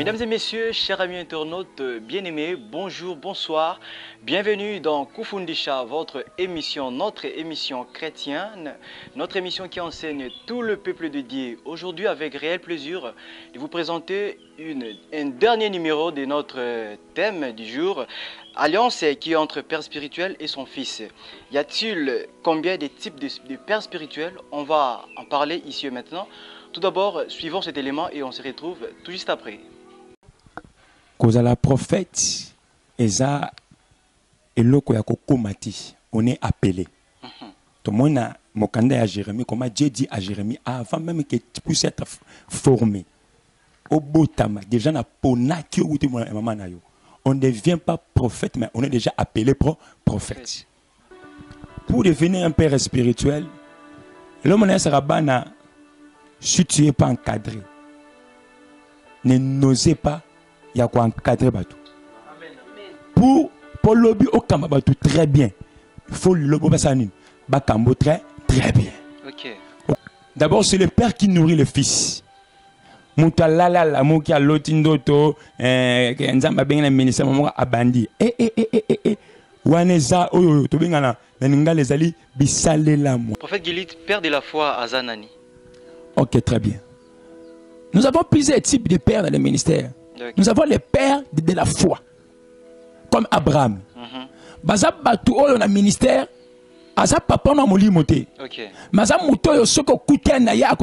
Mesdames et messieurs, chers amis internautes bien-aimés, bonjour, bonsoir. Bienvenue dans Kufundisha, votre émission, notre émission chrétienne, notre émission qui enseigne tout le peuple de Dieu. Aujourd'hui, avec réel plaisir, de vous présenter un dernier numéro de notre thème du jour, Alliance qui est entre Père spirituel et son Fils. Y a-t-il combien de types de Pères spirituels? On va en parler ici et maintenant. Tout d'abord, suivons cet élément et on se retrouve tout juste après. Kozala prophète, eza eloko ya kokomati, on est appelé. Tout le monde a mokanda à Jérémie, comme Dieu dit à Jérémie, avant même que tu puisses être formé. Au botama, déjà na pona ki outi mo maman na yo. On ne devient pas prophète, mais on est déjà appelé prophète. Pour devenir un père spirituel, l'homme ne sera pas na, si tu n'es pas encadré, ne n'osez pas. Il y a quoi encadrer bateau. Pour lobby au Kamba bateau très bien. Il faut le lobby basanine. Bakambo très bien. Ok. D'abord c'est le père qui nourrit le fils. Moutala la mouki a lotindoto nzamba benga ministère maman abandi. Waneza oyo to benga na ninga les ali bisalela mo. Prophète Gilit, père de la foi à Zanani. Ok, très bien. Nous avons plusieurs types de pères dans le ministère. Nous avons les pères de la foi, comme Abraham. Baza batu oyo na ministère, aza papa na moli moté. Maza muto yo soko kutia na ya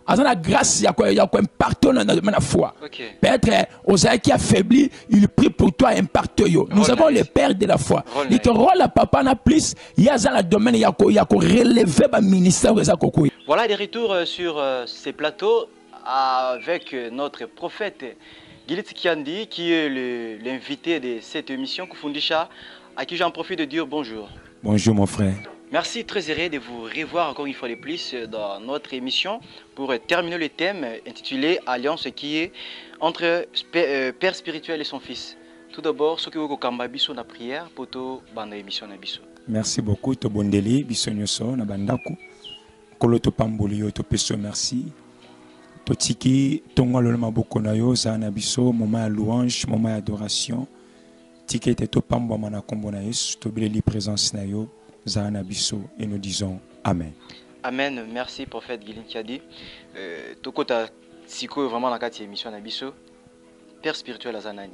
azana grâce ya ko impacto na foi. Peut-être Osaïe qui affaibli, il prie pour toi impacte yo. Nous avons les pères de la foi. Il te rôle la papa na plus, il y a dans le domaine ya ko relever ba ministère za kokoi. Voilà des retours sur ces plateaux avec notre prophète Gilit Kiandi, qui est l'invité de cette émission Kufundisha, à qui j'en profite de dire bonjour. Bonjour mon frère. Merci, très heureux de vous revoir encore une fois de plus dans notre émission pour terminer le thème intitulé Alliance qui est entre Père spirituel et son Fils. Tout d'abord, ce que vous avez fait la prière pour la émission. Merci beaucoup, to bondeli, bisonyoso, na bandaku. Koloto pamboli, to peso merci. Totiki tonga lo maboko na yo za na biso moment ya louange moment ya adoration tiki te to pamba mana kombo na Yesu to bileli présence na yo za na biso et nous disons amen. Amen. Merci prophète Gilit Kiadi. Tokota siko vraiment na kati émission na biso père spirituel azanani.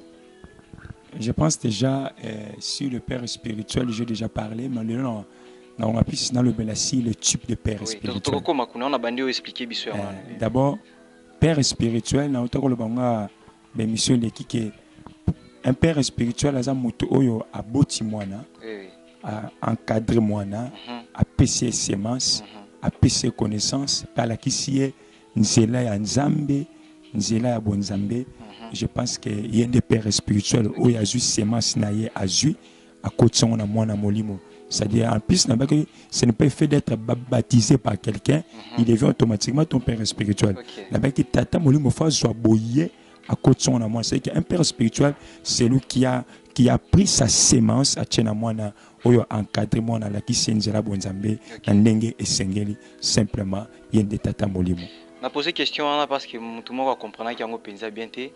Je pense déjà sur le père spirituel, j'ai déjà parlé mais on a plus dans le Belassi le type de père spirituel. D'abord père spirituel na otako le banga be mission de qui un père spirituel aza moto oyo aboti mwana a encadrer mwana a pc semence a pc connaissance par la kisie nzela ya nzambe nzela ya bonzambe. Je pense que y a des pères spirituels oyo azu semence na ye azu a côté na mwana molimo. C'est-à-dire, en plus, ce n'est pas le fait d'être baptisé par quelqu'un, il devient automatiquement ton père spirituel. Là-bas, qui tata molimo fa soit boyé à côté de son amour. C'est qu'un père spirituel, c'est lui qui a pris sa sémence à tchena mwana oyo encadré mwana la qui s'enjera bonzambe na ndenge esengeli simplement yende tata molimo. Na posé question parce que tout le monde va comprendre qu'il y a un pensa bien té.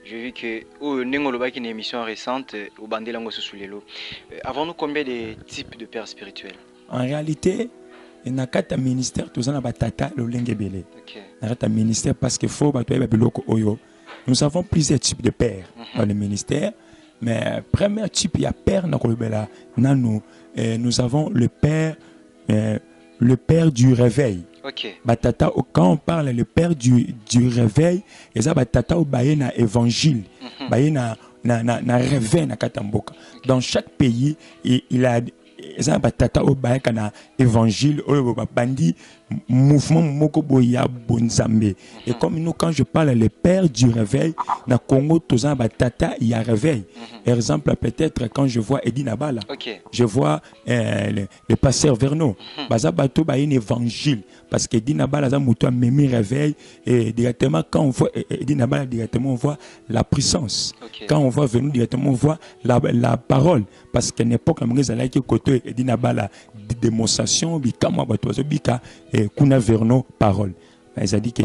J'ai vu que Nengoloba qui est une émission récente au Bandelango Sousoulelo. Avons-nous combien de types de pères spirituels? En réalité, il y a un ministère, tout ça n'a pas tata le lengebele. Il y a un ministère parce que faut oyo. Nous avons plusieurs types de pères dans le ministère, mais premier type il y a père nakolobela nanu. Nous avons le père du réveil. Batata, quand on parle le père du réveil, et batata au na évangile, na réveil na katamboka. Dans chaque pays, il a batata au na évangile, au bandi mouvement moko boya bonzambe. Et comme nous quand je parle le père du réveil, na Congo tozan batata il y a réveil. Exemple peut-être quand je vois Edi Nabala, je vois le pasteur Verno, baza bato ba une évangile. Parce que Dinabala a un mémi réveil et directement quand on voit Dinabala directement on voit la puissance. Quand on voit venir directement on voit la parole. Parce qu'à l'époque on a qui côté Dinabala démonstration bika moi batozo bika kuna verno parole. Ils ont dit que...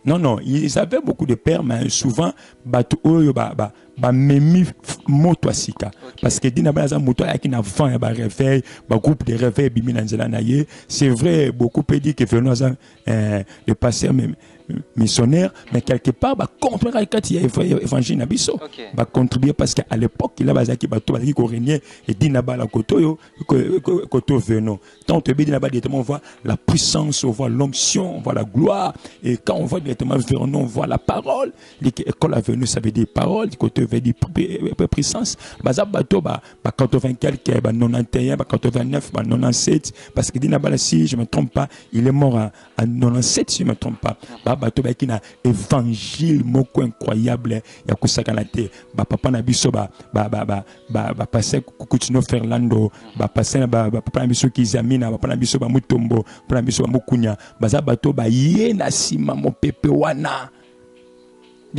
Non, non, ils avaient beaucoup de pères, mais souvent, memi moto asika. Parce que dina baza moto qui n'a vent et réveil, groupe de réveil bimi nanzela naye. C'est vrai, beaucoup peut dire que venons le pasteur missionnaire, mais quelque part contribuer quand il y a évangile nabiso, contribuer parce qu'à l'époque il a bazaki bato bazaki ko régner et dina bala koto koto venons. Tant que dina bala directement on voit la puissance, on voit l'onction, on voit la gloire, et quand on voit directement venons on voit la parole. Quand la venue ça veut dire parole, côté veut dire puissance. Baza bato 80 quelques 91 89 97 parce que dina bala si je me trompe pas il est mort à 97 si je me trompe pas. Bato ba kina évangile moko incroyable ya kusakana te papa na biso passer Coutinho Fernando passer papa na biso Kizamina papa na biso Mutombo papa na biso Mukunya baza bato ye na sima mo pepe wana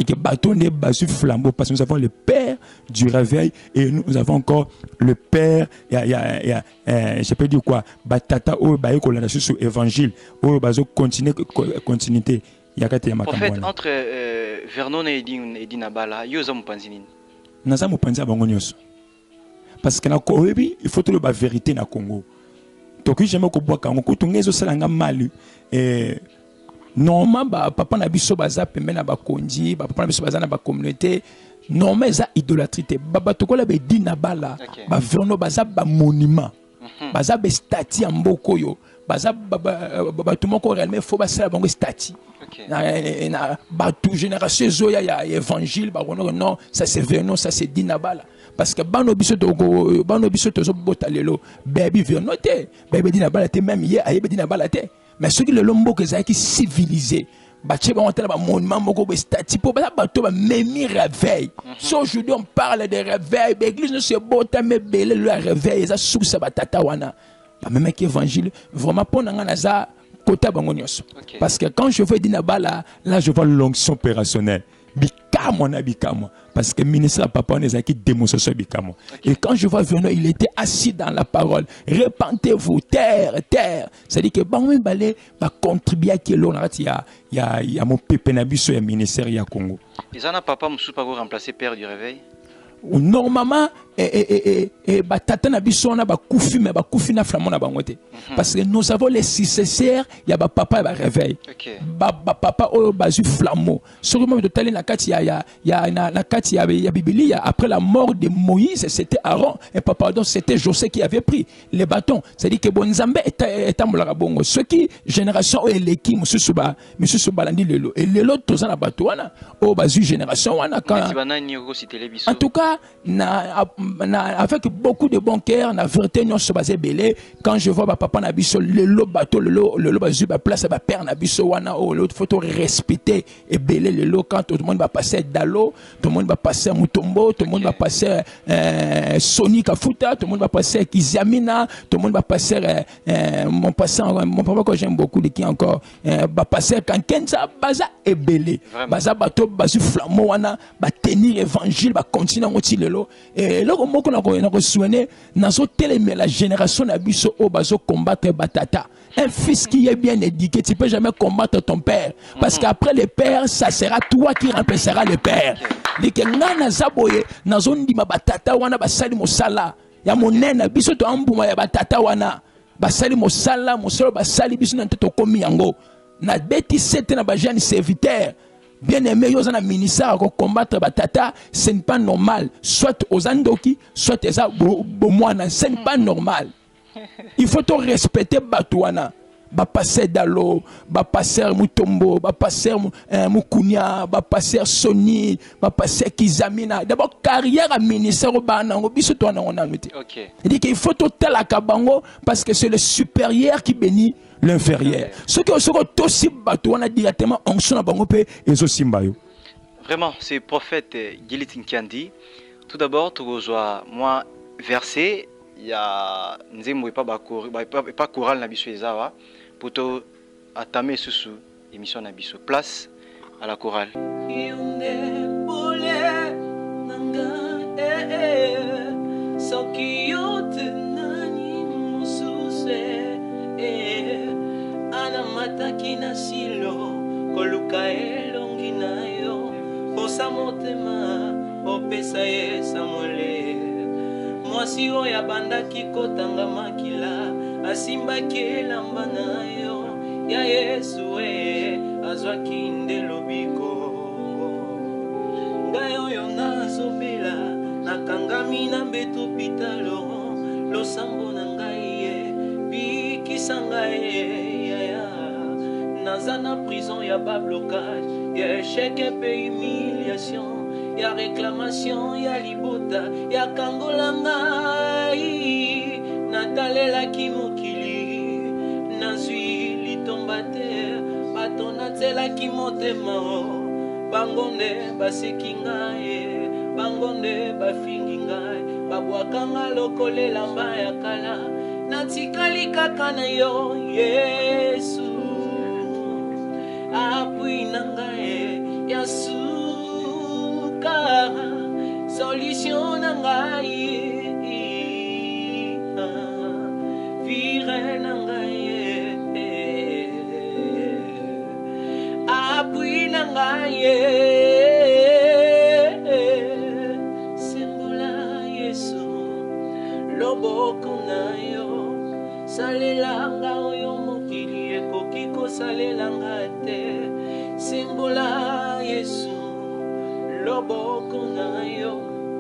que bateau n'est pas flambeau parce que nous avons le père du réveil et nous avons encore le père je peux dire quoi batata ou baye ko la sur évangile ou bazo continuité. Prophète, entre Vernon et Dinabala, yoza mupanzini. Naza mupanzi bango nyonso. Parce que na il faut trouver la vérité na Congo. Donc jamais ko boka ngo ko ngezo salanga mali normalement papa na biso baza pembe na bakonzi papa na biso baza na ba communauté normalement za idolâtrie te baba tokola be Dinabala ba Vernon baza ba monument baza be statue ya mboko yo baza tout le monde réellement faut basala bango statue na batou génération zoya ya évangile ba non ça c'est Vernon ça c'est Dinabala parce que bano biso to bota lelo baby Vernon te baby Dinabala te même hier ayebe Dinabala te mais ceux qui le lombo que ça qui civilisé bache ba ontela ba monument moko be statue pour bato ba memi réveil. So aujourd'hui on parle de réveil l'église ne se bota mais belé le réveil ça sous sa batata wana ba même qui évangile vraiment pour nga naza kota bango nyonso parce que quand je veux Dinabala là je vois l'onction opérationnelle bikamo parce que ministre papa on est qui démonstration bikamo et quand je vois Vernon il était assis dans la parole repentez-vous terre c'est à dire que bango balé va contribuer à que l'on il y a mon pépé na biso ya ministère ya Congo ils en a papa musu pas remplacer père du réveil normalement batata na biso na bakufi mais bakufi na flamon na bango te parce que nous avons les successeurs ya ba papa ba réveil ba papa o bazu flamon seulement de tali na kati na kati ya Biblia après la mort de Moïse c'était Aaron et pardon c'était José qui avait pris les bâtons c'est dit que bonzambe est amolaka bongo ceux qui génération eleki mususu balandi lelo et lelo tozana bato wana o bazu génération wana quand en tout cas avec beaucoup de bons cœurs, na vérité nous sommes basés belé. Quand je vois papa na biso le bateau le bazu ba place ba père na biso wana oh l'autre faut respecter et belé le lot quand tout le monde va passer Dalo, tout le monde va passer Mutombo, tout le monde va passer Sony Kafuta, tout le monde va passer Kizamina, tout le monde va passer mon papa que j'aime beaucoup de qui encore va passer Kankenza baza et belé. Baza bateau bazu flammo wana ba tenir évangile ba continuer et là comment on a souhaité la génération d'abisso au bazo combattre batata un fils qui est bien éduqué tu peux jamais combattre ton père parce qu'après le père ça sera toi qui remplacera le père les que ngana zaboye na zone di batata wana basali mosala ya monena biso to ambuma ya batata wana basali mosala basali biso na to komi yango na beti sete na ba jeune serviteur bien aimé, ils ont un ministère à combattre batata, ce n'est pas normal. Soit aux Andoki, soit aux Bomwana, ce n'est pas normal. Il faut respecter Batouana. Va passer Dalo, va passer Mutombo, va passer Mukunya, va passer Sony, va passer Kizamina. D'abord, carrière à ministère au Banango, il dit qu'il faut tout la Kabango parce que c'est le supérieur qui bénit l'inférieur. Ce qui est aussi bateau, on a directement onction à Bangope et aussi Mbayo. Vraiment, c'est le prophète Gilit Nkiandi. Tout d'abord, tu reçois moi verset, il y a Nzembo pas choral na biso ezawa pour te atamer sous émission na biso. Place à la chorale. Anamataki na silo mwasi oyo abandaki kotanga makila asimbaki elamba na yo ya Yesu azwaki nde lobiko ngai oyo nazobela nakangami na mbeto pitalo losambo na ngai bikisa ngai naza na prison ya bablocage ya échec pe humiliation ya réclamation ya libota ya kangola ngai natalelaki mokili nazwi litomba te bato natelaki motema bango nde baseki ngai bango nde bafingi ngai babwakanga lokolela mba ya kala natikali kaka na yo Yesu apui na ngai ya suka solution na ngai vire na ngai apui na ngai sembola Yesu loboko na yo salelanga oyo mokili ekoki kosalelanga te sembola Yesu loboko na yo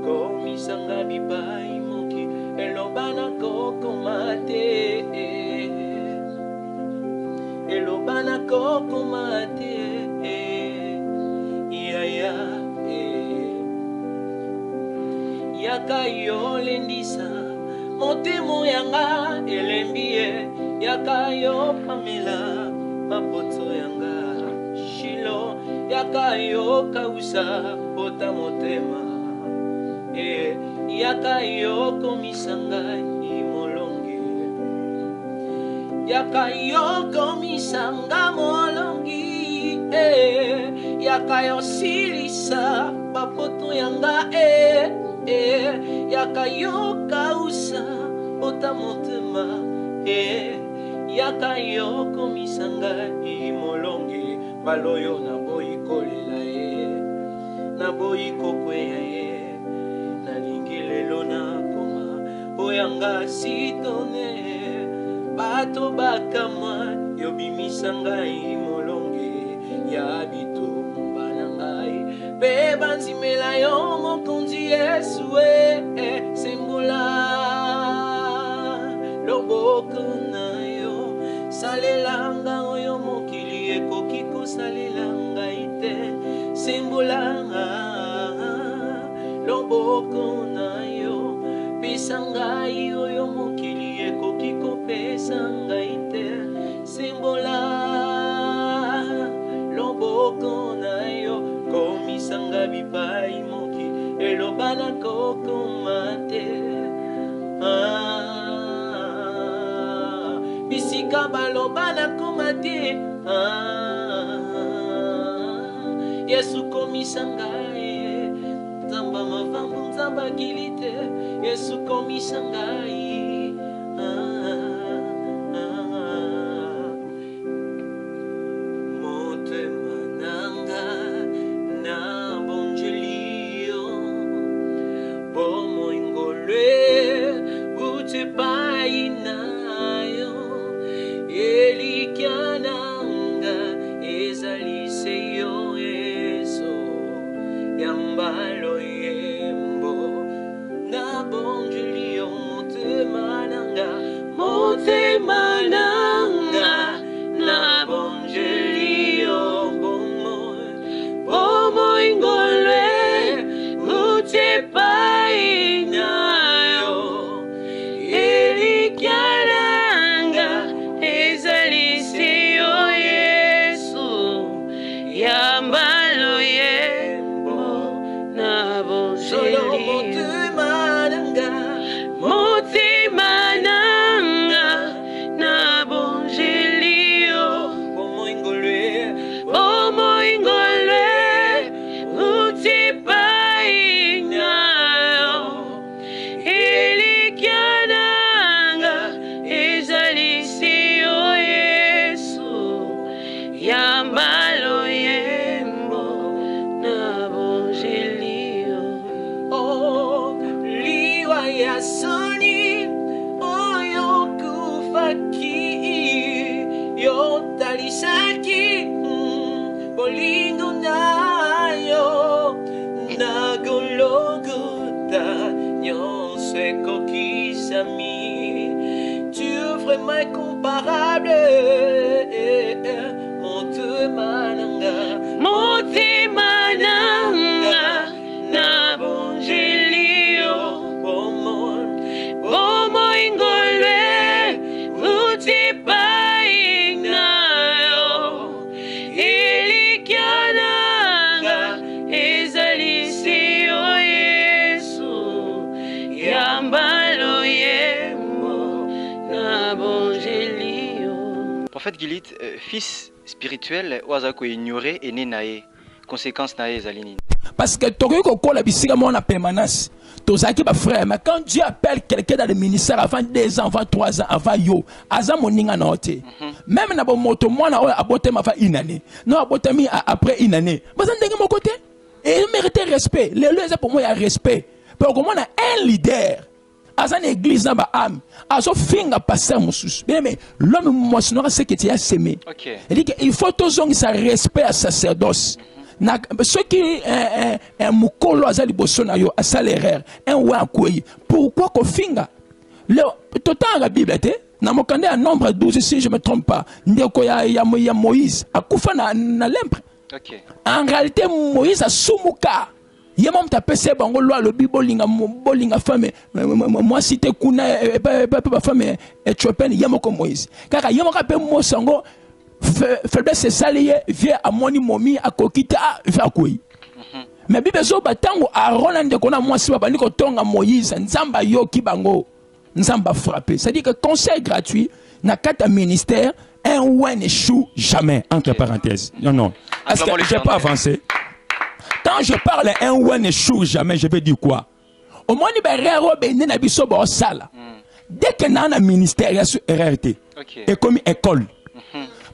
komisanga bipai moki elobana kokoma te elobana kokoma te yaka yo lendisa motemo yanga elembi yaka yo pamela mapoto yanga shilo yaka yo kausa pota motema yaka yo komisanga imolongi yaka yo komisanga molongi yaka yo silisa bapoto yanga yaka yo kausa pota motema yaka yo komisanga imolongi baloyo na boyi kolela na boyi kokweya nalingi lelo na koma oyanga sitone bato bakama yobimisa ngai molongi ya bitumba na ngai pe banzimela yo mokonzi Yesu sembola loboko na yo salelanga oyo mokili ekoki kosalelanga ite sembola loboko na yo pesa ngai oyo mokili ekoki kopesa ngai te sembola loboko na yo komisanga bipai moki elobana kokoma te bisika balobana koma te Yesu komisanga nzamba mavambu nzamba gilite Yesu komisanga motema nanga na bonjelio bomo ingolwe bute painayo elikiananga ezaliseyo eso yambalo yembo na bonjelio motema nanga na bonjelio bomo ingolwe bute painayo elikiananga ezaliseyo Yesu yambalo yembo na bonjelio motema nanga na bonjelio bomo ingolwe uti painayo elikiananga ezaliseyo Yesu yambalo yembo Tu es vraiment incomparable. Montemananga na bongelio bomo ingolwe utipaingayo ilikiananga ezalisio Yesu yambalo yemo na bongelio. Prophète Gilit, fils spirituel oazako ignoré et né naé. Conséquence naé zalini. Parce que tokoki kokola bisika mona permanence. Tozaki ba frère, mais quand Dieu appelle quelqu'un dans le ministère avant 2 ans, avant 3 ans, avant yo, aza moninga na ote. Même na bo moto mona o abote ma fa une année. Non abote mi après une année. Baza ndenge mon côté. Et il mérite respect. Les lois pour moi il y a respect. Parce que moi on a un leader. Aza na église na ba âme. Azo finga passer mususu. Mais l'homme moissonnera ce que tu as semé. Il dit qu'il faut toujours ça respect à sacerdoce. Ceux qui un mukolo azali bosona yo asala erreur un wa koyi pourquoi ko finga le total la Bible te na mokande à nombre 12 si je me trompe pas ndeko ya Moïse akufa na lèpre. En réalité Moïse a sumuka yema mtapese bango loi le bibolinga bolinga femme moi cité kuna ba femme éthiopienne yema ko Moïse kaka yema ka pe mosango faiblesse saliye vient à moni momi à kokita vient quoi mais bible zo batango Aaron ande kona mwasi ba bandi ko tonga Moïse nzamba yoki bango nzamba frappé c'est à dire que conseil gratuit na kata ministère un ouais n'échoue jamais entre parenthèses non est-ce que j'ai pas avancé quand je parle un ouais n'échoue jamais je vais dire quoi au moins ni berero be na biso ba sala dès que na ministère ya sur RRT et comme école.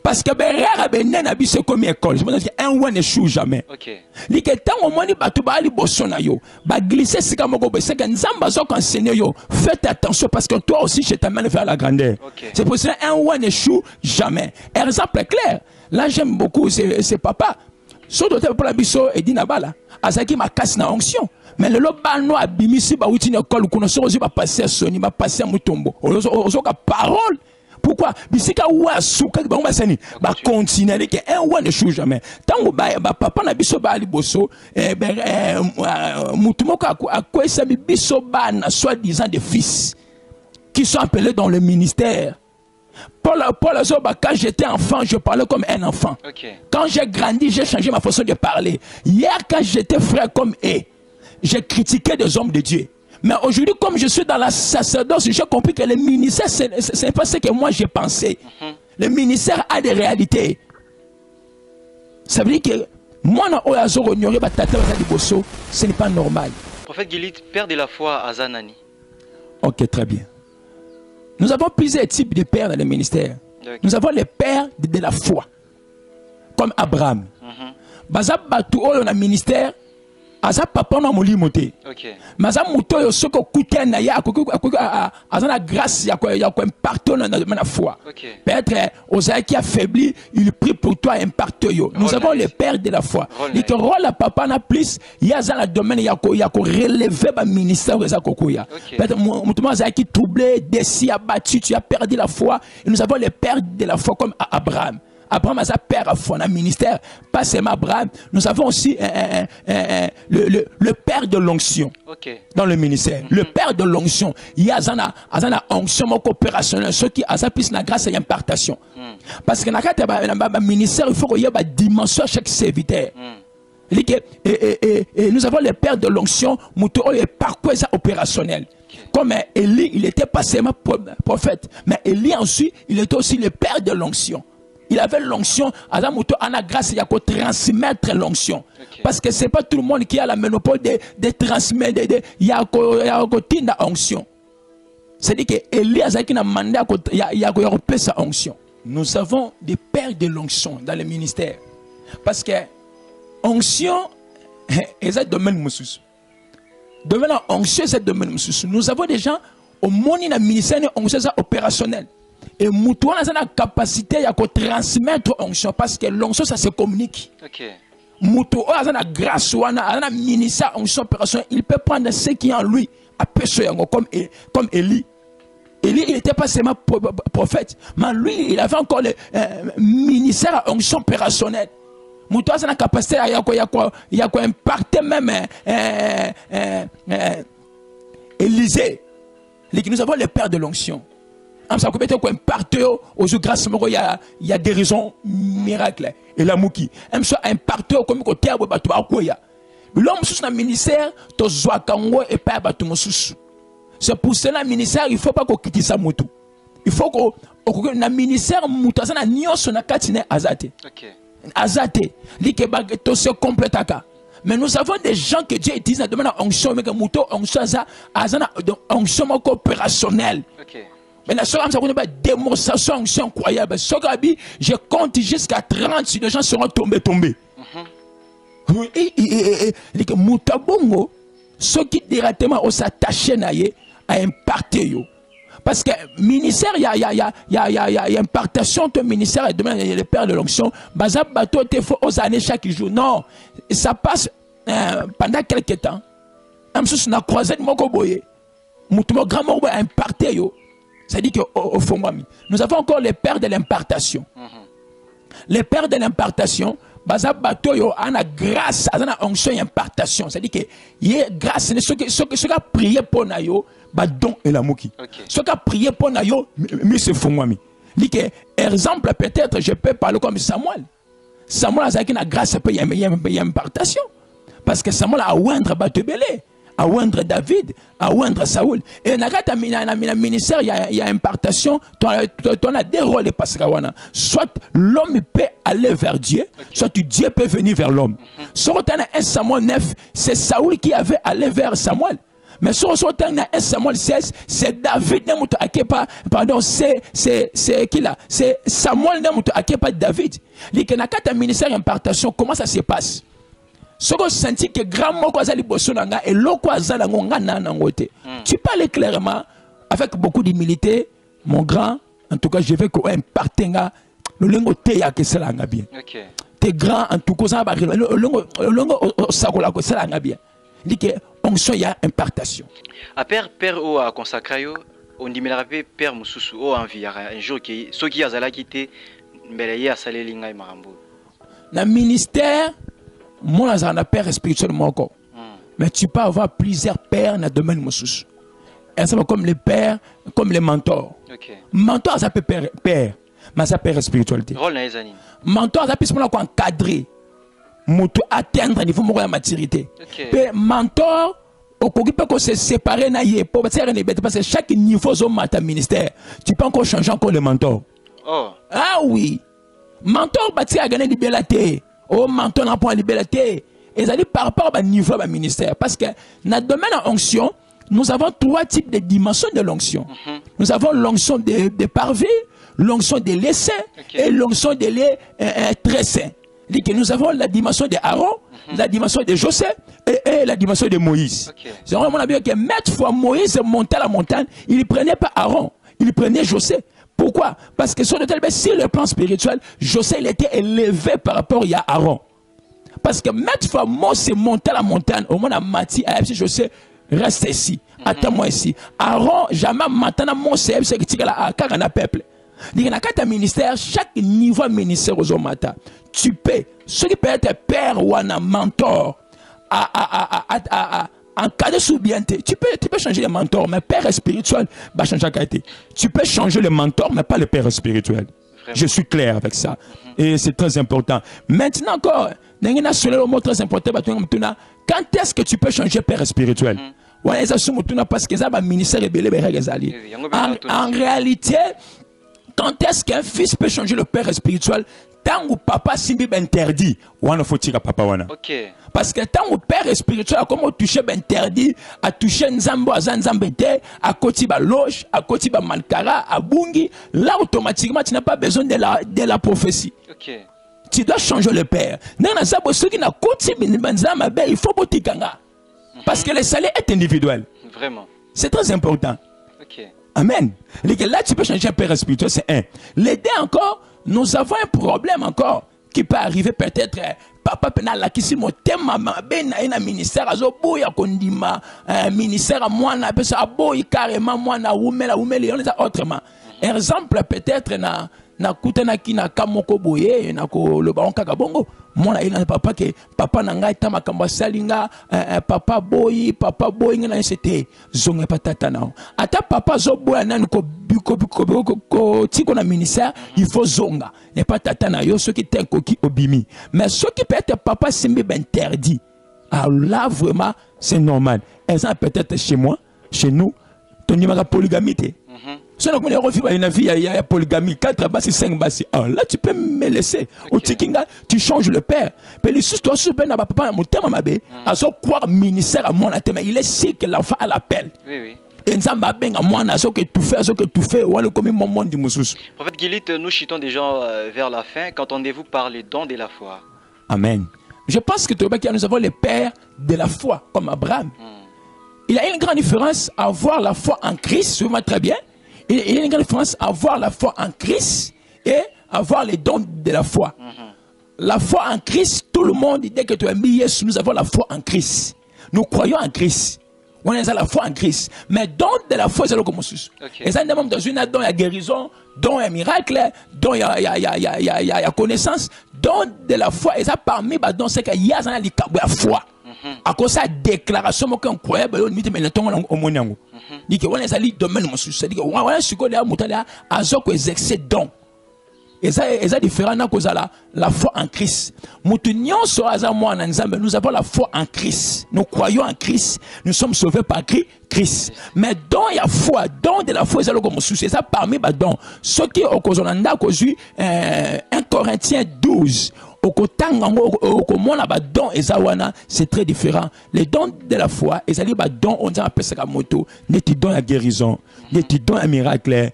Parce que Berera Benen a c'est comme école. Je me dis un one n'échoue jamais. Li que tant au moins ni batu ba ali bosona yo, ba glisser sika moko be c'est que nzamba zo enseigner yo. Faites attention parce que toi aussi je t'amène vers la grandeur. C'est pour ça un one n'échoue jamais. Exemple clair. Là j'aime beaucoup c'est papa. Surtout pour la biso et dinabala. Azaki ma casse na onction. Mais le lobano a bimisi ba outi école qu'on so aussi ba passer soni, ba passer mutombo. Ozo ka parole. Pourquoi? Bisika wa souka ba mbasani ba continuer que un wa ne chou jamais. Tango ba papa na biso ba ali boso mutumoko a quoi ça biso ba na soi-disant des fils qui sont appelés dans le ministère. Paul Zoba, quand j'étais enfant, je parlais comme un enfant. Quand j'ai grandi, j'ai changé ma façon de parler. Hier, quand j'étais frère comme eux, j'ai critiqué des hommes de Dieu. Mais aujourd'hui, comme je suis dans la sacerdoce, j'ai compris que le ministère, ce n'est pas ce que moi j'ai pensé. Le ministère a des réalités. Ça veut dire que moi, ce n'est pas normal. Prophète Gilit, père de la foi à Zanani. Ok, très bien. Nous avons plusieurs types de pères dans le ministère. Nous avons les pères de la foi, comme Abraham. Baza batu oyo na ministère. Aza papa na moli moté. Maza muto yo soko kutena ya azana grâce ya impacter na foi. Peut-être Osaïe qui a faibli, il prie pour toi impacter yo. Nous avons les pères de la foi. Il te rôle papa na plus, ya za la domaine ya ko relever ba ministère za kokoya. Peut-être muto Osaïe qui troublé, déçu, abattu, tu as perdu la foi. Et nous avons les pères de la foi comme Abraham. Abraham a sa père à fond, un ministère, pas seulement Abraham. Nous avons aussi le père de l'onction dans le ministère. Le père de l'onction. Il y a une onction opérationnelle, ce qui a sa plus la grâce et l'impartation. Parce que dans le ministère, il faut qu'il y ait une dimension à chaque serviteur. Et nous avons le père de l'onction, et parcours opérationnel. Comme Élie, il était pas seulement prophète, mais Élie ensuite, il était aussi le père de l'onction. Il avait l'onction, Azamuto a la grâce de transmettre l'onction. Parce que ce n'est pas tout le monde qui a la monopole de transmettre, il y a une onction. C'est-à-dire que Elias a demandé à sa onction. Nous avons des pères de l'onction dans le ministère. Parce que onction est un domaine moussous. Devenant onction, c'est un domaine moussous. Nous avons des gens au monde dans le ministère onction opérationnel. Et Moutouan a la capacité de transmettre l'onction parce que l'onction ça se communique. Moutouan a la grâce, a la ministère onction opérationnelle. Il peut prendre ce qui est en lui, comme Élie. Élie, il n'était pas seulement prophète, mais lui, il avait encore le ministère à onction opérationnelle. Moutoua, c'est la capacité à impacter même Élisée. Nous avons le père de l'onction. Il y a des raisons miracles. Et la mouki. L'homme sous le ministère, c'est pour cela le ministère, il ne faut pas qu'on quitte ça. Il faut que le ministère, azate. Mais nous avons des gens que Dieu utilise dans le domaine de l'onction, mais que onction opérationnelle. Mais la seule démonstration onction incroyable. Je compte jusqu'à 30 si les gens seront tombés. Et Moutabongo, ceux qui directement s'attacher à imparter. Parce que ministère, il y a impartation, ton ministère est demain le père de l'onction. Bazab bateau te faut aux années chaque jour. Non, ça passe pendant quelques temps. Même si on a croisé mon coboye, mon grand mot a imparté. C'est-à-dire qu'au fond, nous avons encore les pères de l'impartation. Les pères de l'impartation, bazab bateau yo ana grâce, ana onction et impartation. C'est-à-dire que y a grâce, ceux qui a prié pour nayo. Don et la mouki. Ce qui a prié pour Nayo, mais c'est fou moi. Dit que, exemple, peut-être, je peux parler comme Samuel. Samuel a une grâce, il y a une impartation. Parce que Samuel a oindre Batebele, a oindre David, a oindre Saoul. Et dans le ministère, il y a impartation. Tu as des rôles parce que soit l'homme peut aller vers Dieu, soit Dieu peut venir vers l'homme. Soit dans 1 Samuel 9, c'est Saoul qui avait allé vers Samuel. Mais sur le Samuel 16, c'est David, pardon, c'est qui là? C'est Samuel qui pas David. Il y a un ministère d'impartation, comment ça se passe? Ce qu'on senti que grand mot et l'eau tu parles clairement, avec beaucoup d'humilité, mon grand, en tout cas, je veux qu'on imparter le lingo te ya que cela bien. T'es grand, en tout cas, le lingo sakola que cela bien. Il dit que onction y a impartation. À père ou à consacrer, on dit mais la père mususu o envie un jour qui ceux qui a zala quitté mbeleye a salé linga et marambo. Dans ministère, moi un père spirituel encore. Mais tu peux avoir plusieurs pères dans le domaine mususu. Et ça va comme les pères, comme les mentors. Mentor ça peut père, mais ça père spiritualité. Rôle na ezani. Mentor ça peut se encadrer. Moto atteindre niveau de maturité. Mais mentor, au peut qu'on se séparer parce que chaque niveau de ta ministère, tu peux encore changer encore le mentor. Ah oui. Mentor bâti à gagner liberté. Oh mentor n'a pas liberté. Et ça dit par rapport au niveau de ministère. Parce que dans le domaine de l'onction, nous avons 3 types de dimensions de l'onction. Nous avons l'onction de parvis, l'onction de l'essai et l'onction de l'essai. Dit que nous avons la dimension de Aaron, la dimension de Joseph et la dimension de Moïse. C'est vraiment bien que mettre fois Moïse montait la montagne, il ne prenait pas Aaron, il prenait Joseph. Pourquoi? Parce que sur le plan spirituel, Joseph il était élevé par rapport à Aaron. Parce que mettre fois Moïse montait la montagne, au moins à Mathi, à Joseph, reste ici, attends-moi ici. Aaron, jamais maintenant Moïse, c'est que tu as un peuple. Dans le ministère, chaque niveau de ministère aux hommes, tu peux, ce qui peut être père ou un mentor, en cas de soubieneté, tu peux changer le mentor, mais père spirituel va changer la qualité. Tu peux changer le mentor, mais pas le père spirituel. Vraiment. Je suis clair avec ça. Et c'est très important. Maintenant encore, le mot très important, quand est-ce que tu peux changer père spirituel? Parce que ça va ministère en réalité, quand est-ce qu'un fils peut changer le père spirituel? Tant que papa simbi interdit, on faut tirer papa wana. Parce que tant que père spirituel a comment toucher interdit, à toucher nzambo à nzambete, à côté ba loge, à côté ba malkara, à bungi, là automatiquement tu n'as pas besoin de la prophétie. Tu dois changer le père. Nana zabo ceux qui n'a côté nzamba be, il faut botikanga. Parce que le salaire est individuel. Vraiment. C'est très important. Amen. Là, tu peux changer un père spirituel, c'est un. Les deux encore, nous avons un problème encore. qui peut arriver peut-être papa pena la kisi motema mabe na ministère azoboya kondima ministère à moi na pesa aboyi carrément moi na umela on autrement exemple peut-être na kutana ki na kamoko boye na ko le baron kaka bongo moi na papa ke papa na ngai ta makamba salinga papa boyi na c'était zonga patata na ata papa zo boya nani ko tiko na ministère il faut zonga ne pas tata na yo ce qui t'es coquille obimi mais ce qui peut être papa simbi interdit alors là vraiment c'est normal et ça peut-être chez moi chez nous ton numéro polygamie si on a une vie, il y a polygamie, 4 bassi, 5 bassi. Alors là, tu peux me laisser. Au Tikinga, tu changes le père. Mais les histoires, si tu as papa, mon thème, à ce quoi ministère à mon thème, il est sûr que l'enfant a l'appel. Oui, oui. Et nous avons ce que tu fais, ou alors comme mon monde du Moussous. Prophète Gilit, nous chutons déjà vers la fin. Qu'entendez-vous par les dons de la foi? Amen. Je pense que nous avons les pères de la foi, comme Abraham. Il y a une grande différence à avoir la foi en Christ, je vois très bien. Il y a une grande différence à avoir la foi en Christ et avoir les dons de la foi. La foi en Christ, tout le monde, dès que tu es mis, nous avons la foi en Christ. Nous croyons en Christ. On a la foi en Christ. Mais don de la foi, c'est le commensus. Et ça, dans une don, il y a guérison, don, il y a miracle, don, il y a connaissance. Don de la foi, et ça, parmi les dons, c'est qu'il y a la foi. À cause de la déclaration qu'on croyait, on dit mais le temps on monango. Dit que on est allé domaine mon souci. Dit que on a su qu'on est à mutala azoko exercer don. Et ça différent à cause de la foi en Christ. Mutunion so azamwa na nzambe, nous avons la foi en Christ. Nous croyons en Christ. Nous sommes sauvés par Christ. Mais don il y a foi, don de la foi c'est le comme souci. Ça parmi ba don. Ce qui au cause on a cause 1 Corinthiens 12. C'est très différent. Les dons de la foi, on appelle ça moto, les dons à guérison, les dons à miracle,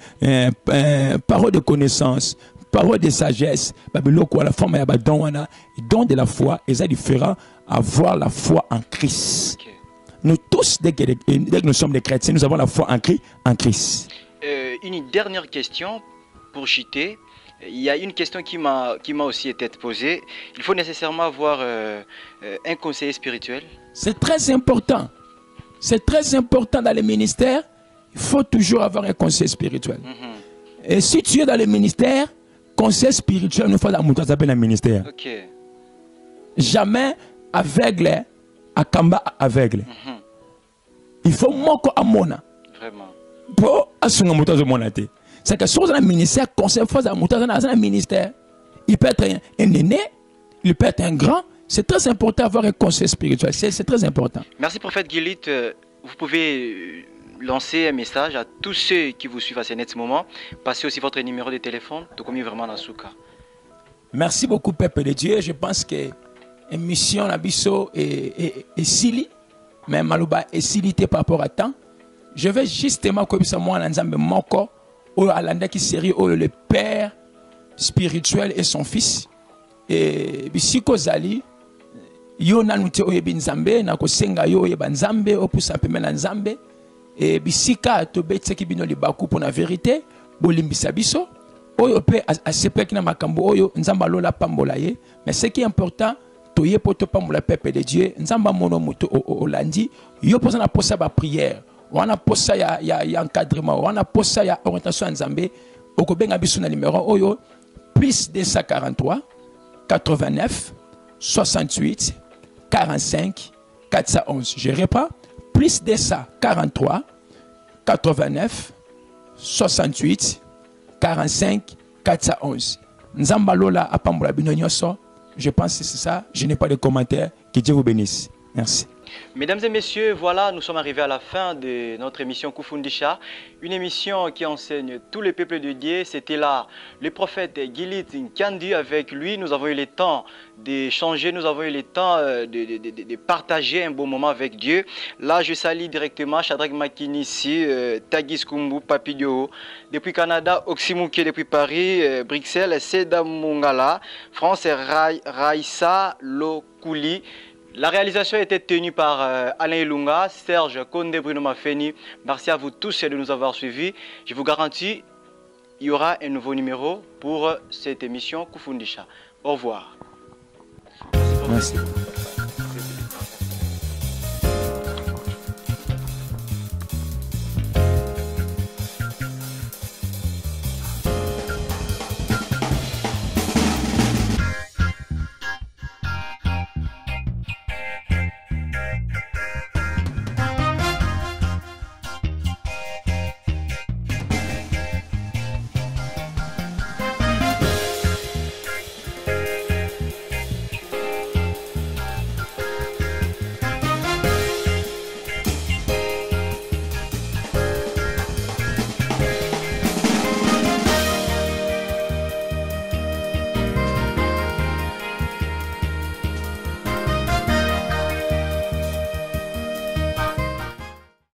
parole de connaissance, parole de sagesse, la forme de don de la foi, c'est différent à voir la foi en Christ. Nous tous, dès que nous sommes des chrétiens, nous avons la foi en Christ. Une dernière question pour chuter. Il y a une question qui m'a aussi été posée. Il faut nécessairement avoir un conseiller spirituel. C'est très important. C'est très important dans les ministères. Il faut toujours avoir un conseiller spirituel. Et si tu es dans les ministères, conseiller spirituel, il faut ça s'appelle un ministère. Jamais aveugle, à Kamba aveugle. Il faut moko amona. Vraiment. Pour assumer mon monate. C'est que si on a un ministère, conseil force à un ministère, il peut être un aîné, il peut être un grand. C'est très important d'avoir un conseil spirituel. C'est très important. Merci, prophète Gilit. Vous pouvez lancer un message à tous ceux qui vous suivent à ce moment. Passez aussi votre numéro de téléphone. Tout comme vraiment dans ce cas. Merci beaucoup, peuple de Dieu. Je pense que l'émission Nabiso est sili, mais Malouba est silité par rapport à temps. Je vais justement comme ça moi l'ensemble mon corps. Qui série le père spirituel et son fils et bisiko zali yo nanute oyebi nzambe na kosenga yo oyeba nzambe opusa pemela nzambe et bisika to betseki bino libaku pour la vérité bolimbisa biso oyo pe asepeki na makambo oyo nzamba lola pambola ye mais ce qui est important toye poto pambola peuple de Dieu nzamba mono muto olandi yo posa na posa ba prière. On a posé ya encadrement, on a posé ya orientation en Zambé, au Kobenga Bissou na numéro oyo, plus 243, 89, 68, 45, 411. Je répète, plus 243, 89, 68, 45, 411. Nzamba Lola apambola bino nyonso. Je pense que c'est ça. Je n'ai pas de commentaires. Que Dieu vous bénisse. Merci. Mesdames et messieurs, voilà, nous sommes arrivés à la fin de notre émission Kufundisha, une émission qui enseigne tous les peuples de Dieu. C'était là le prophète Gilit Nkandu. Avec lui, nous avons eu le temps d'échanger, nous avons eu le temps de partager un bon moment avec Dieu. Là, je salue directement Shadrach Makinissi, Tagis Kumbu, Papidjo, depuis Canada, Oxymouké depuis Paris, Bruxelles, Seda Mungala, France, Raïssa Lokouli. La réalisation a été tenue par Alain Ilunga, Serge Konde, Bruno Mafeni. Merci à vous tous de nous avoir suivis. Je vous garantis, il y aura un nouveau numéro pour cette émission Kufundisha. Au revoir. Merci.